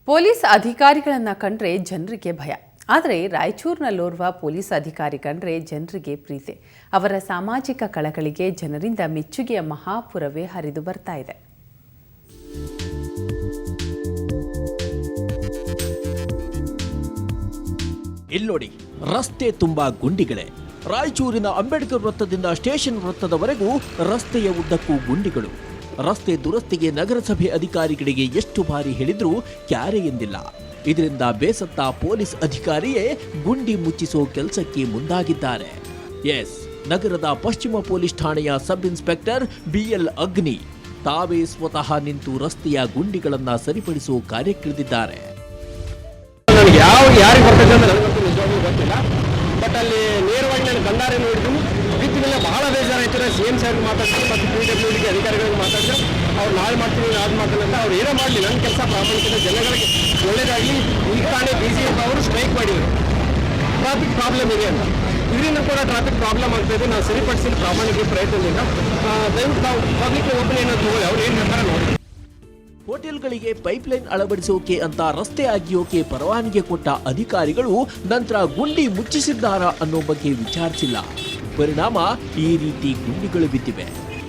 Police ಅಧಿಕಾರಿಗಳನ್ನು ಕಂಡ್ರೆ ಜನರಿಗೆ ಭಯ. ಆದರೆ ರಾಯಚೂರಿನಲ್ಲೋರ್ವ ಪೊಲೀಸ್ ಅಧಿಕಾರಿ ಕಂಡ್ರೆ ಜನರಿಗೆ ಪ್ರೀತಿ. ಅವರ ಸಾಮಾಜಿಕ ಕಳಕಳಿಗೆ ಜನರಿಂದ ಮೆಚ್ಚುಗೆಯ ಮಹಾಪುರವೇ ಹರಿದು ಬರ್ತಾ ಇದೆ. ಇಲ್ಲೋಡಿ, ರಸ್ತೆ ತುಂಬಾ ಗುಂಡಿಗಳೇ. ರಾಯಚೂರಿನ ಅಂಬೇಡ್ಕರ್ ವೃತ್ತದಿಂದ ಸ್ಟೇಷನ್ ವೃತ್ತದವರೆಗೂ ರಸ್ತೆಯ ಉದ್ದಕ್ಕೂ ಗುಂಡಿಗಳು. ರಸ್ತೆ ದುರಸ್ತಿಗೆ ನಗರಸಭೆ ಅಧಿಕಾರಿಗಳಿಗೆ ಎಷ್ಟು ಬಾರಿ ಹೇಳಿದ್ರೂ ಕ್ಯಾರೆ ಎಂದಿಲ್ಲ. ಇದರಿಂದ ಬೇಸತ್ತ ಪೊಲೀಸ್ ಅಧಿಕಾರಿಯೇ ಗುಂಡಿ ಮುಚ್ಚಿಸೋ ಕೆಲಸಕ್ಕೆ ಮುಂದಾಗಿದ್ದಾರೆ. ಎಸ್, ನಗರದ ಪಶ್ಚಿಮ ಪೊಲೀಸ್ ಠಾಣೆಯ ಸಬ್ ಇನ್ಸ್ಪೆಕ್ಟರ್ BL ಅಗ್ನಿ ತಾವೇ ಸ್ವತಃ ನಿಂತು ರಸ್ತೆಯ ಗುಂಡಿಗಳನ್ನ ಸರಿಪಡಿಸೋ ಕಾರ್ಯಕ್ಕಿಳಿದಿದ್ದಾರೆ. ಯಾರಿಗೆ ಬರ್ತದೆ ಅಂತ ನಿಜವಾಗ್ಲೂ ಗೊತ್ತಿಲ್ಲ. ಬಟ್ ಅಲ್ಲಿ ನೇರವಾಗಿ ನಾನು ಕಂದಾರೆ ನೋಡಿದ್ದೀನಿ. ರೀತಿಯಲ್ಲ ಬಹಳ ಬೇಜಾರಾಯ್ತು. CM ಸಾಹೇಬ್ಗೆ ಮಾತಾಡ್ತಾರೆ ಮತ್ತು PWD ಅಧಿಕಾರಿಗಳಿಗೆ ಮಾತಾಡ್ತಾರೆ. ಅವ್ರು ನಾಳೆ ಮಾಡ್ತೀನಿ ನಾಳೆ ಮಾಡ್ತೀನಿ ಅಂತ ಅವ್ರು ಏನೋ ಮಾಡಲಿ. ನನ್ನ ಕೆಲಸ ಪ್ರಾಮಾಣಿಕತೆ ಜನಗಳಿಗೆ ಒಳ್ಳೇದಾಗಲಿ. ಈಗ ತಾನೇ BCF ಅವರು ಸ್ಟ್ರೈಕ್ ಮಾಡಿದರು, ಟ್ರಾಫಿಕ್ ಪ್ರಾಬ್ಲಮ್ ಇದೆ ಅಂತ. ಇದರಿಂದ ಕೂಡ ಟ್ರಾಫಿಕ್ ಪ್ರಾಬ್ಲಮ್ ಆಗ್ತಾ ಇದೆ. ನಾವು ಸರಿಪಡಿಸಲು ಪ್ರಾಮಾಣಿಕ ಪ್ರಯತ್ನದಿಂದ ದಯವಿಟ್ಟು ನಾವು ಪಬ್ಲಿಕ್ ಒಪಿನಿಯನ್ ತಗೊಳ್ಳಿ. ಅವ್ರು ಏನು ಹೇಳ್ತಾರೆ ನೋಡಿ. ಹೋಟೆಲ್ಗಳಿಗೆ ಪೈಪ್ಲೈನ್ ಅಳವಡಿಸೋಕೆ ಅಂತ ರಸ್ತೆ ಅಗಿಯೋಕೆ ಪರವಾನಗಿ ಕೊಟ್ಟ ಅಧಿಕಾರಿಗಳು ನಂತರ ಗುಂಡಿ ಮುಚ್ಚಿಸಿದ್ದಾರಾ ಅನ್ನೋ ಬಗ್ಗೆ ವಿಚಾರಿಸಿಲ್ಲ. ಪರಿಣಾಮ ಈ ರೀತಿ ಗುಂಡಿಗಳು ಬಿದ್ದಿವೆ,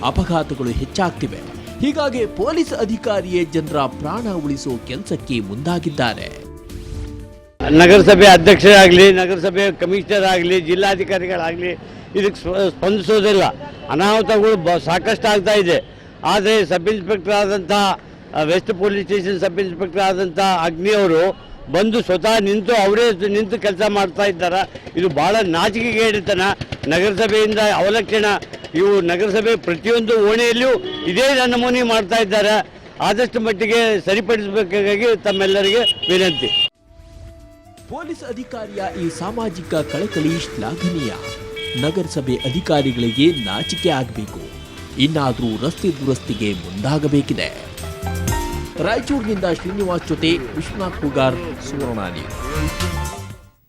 ಅಪಘಾತಗಳು ಹೆಚ್ಚಾಗ್ತಿವೆ. ಹೀಗಾಗಿ ಪೊಲೀಸ್ ಅಧಿಕಾರಿಯೇ ಜನರ ಪ್ರಾಣ ಉಳಿಸೋ ಕೆಲಸಕ್ಕೆ ಮುಂದಾಗಿದ್ದಾರೆ. ನಗರಸಭೆ ಅಧ್ಯಕ್ಷರಾಗಲಿ, ನಗರಸಭೆ ಕಮಿಷನರ್ ಆಗಲಿ, ಜಿಲ್ಲಾಧಿಕಾರಿಗಳಾಗಲಿ ಇದಕ್ಕೆ ಸ್ಪಂದಿಸೋದಿಲ್ಲ. ಅನಾಹುತಗಳು ಸಾಕಷ್ಟು ಆಗ್ತಾ ಇದೆ. ಆದರೆ ಸಬ್ ಇನ್ಸ್ಪೆಕ್ಟರ್ ಆದಂಥ west police station sub inspector ಆದಂಥ ಅಗ್ನಿಯವರು ಬಂದು ಸ್ವತಃ ಅವರೇ ನಿಂತು ಕೆಲಸ ಮಾಡ್ತಾ ಇದ್ದಾರೆ. ಇದು ಭಾಳ ನಾಚಿಕೆಗೇಡಿತನ. ನಗರಸಭೆಯಿಂದ ಅವಲಕ್ಷಣ. ಇವು ನಗರಸಭೆ ಪ್ರತಿಯೊಂದು ಓಣೆಯಲ್ಲಿಯೂ ಇದೇ ನಮೂನೆ ಮಾಡ್ತಾ ಇದ್ದಾರೆ. ಆದಷ್ಟು ಮಟ್ಟಿಗೆ ಸರಿಪಡಿಸಬೇಕಾಗಿ ತಮ್ಮೆಲ್ಲರಿಗೆ ವಿನಂತಿ. ಪೊಲೀಸ್ ಅಧಿಕಾರಿಯ ಈ ಸಾಮಾಜಿಕ ಕಳಕಳಿ ಶ್ಲಾಘನೀಯ. ನಗರಸಭೆ ಅಧಿಕಾರಿಗಳಿಗೆ ನಾಚಿಕೆ ಆಗಬೇಕು. ಇನ್ನಾದರೂ ರಸ್ತೆ ದುರಸ್ತಿಗೆ ಮುಂದಾಗಬೇಕಿದೆ. ರಾಯಚೂರಿನಿಂದ ಶ್ರೀನಿವಾಸ್ ಜೊತೆ ವಿಶ್ವನಾಥ್ ಕುಗಾರ್, ಸುವರ್ಣ ನ್ಯೂಸ್.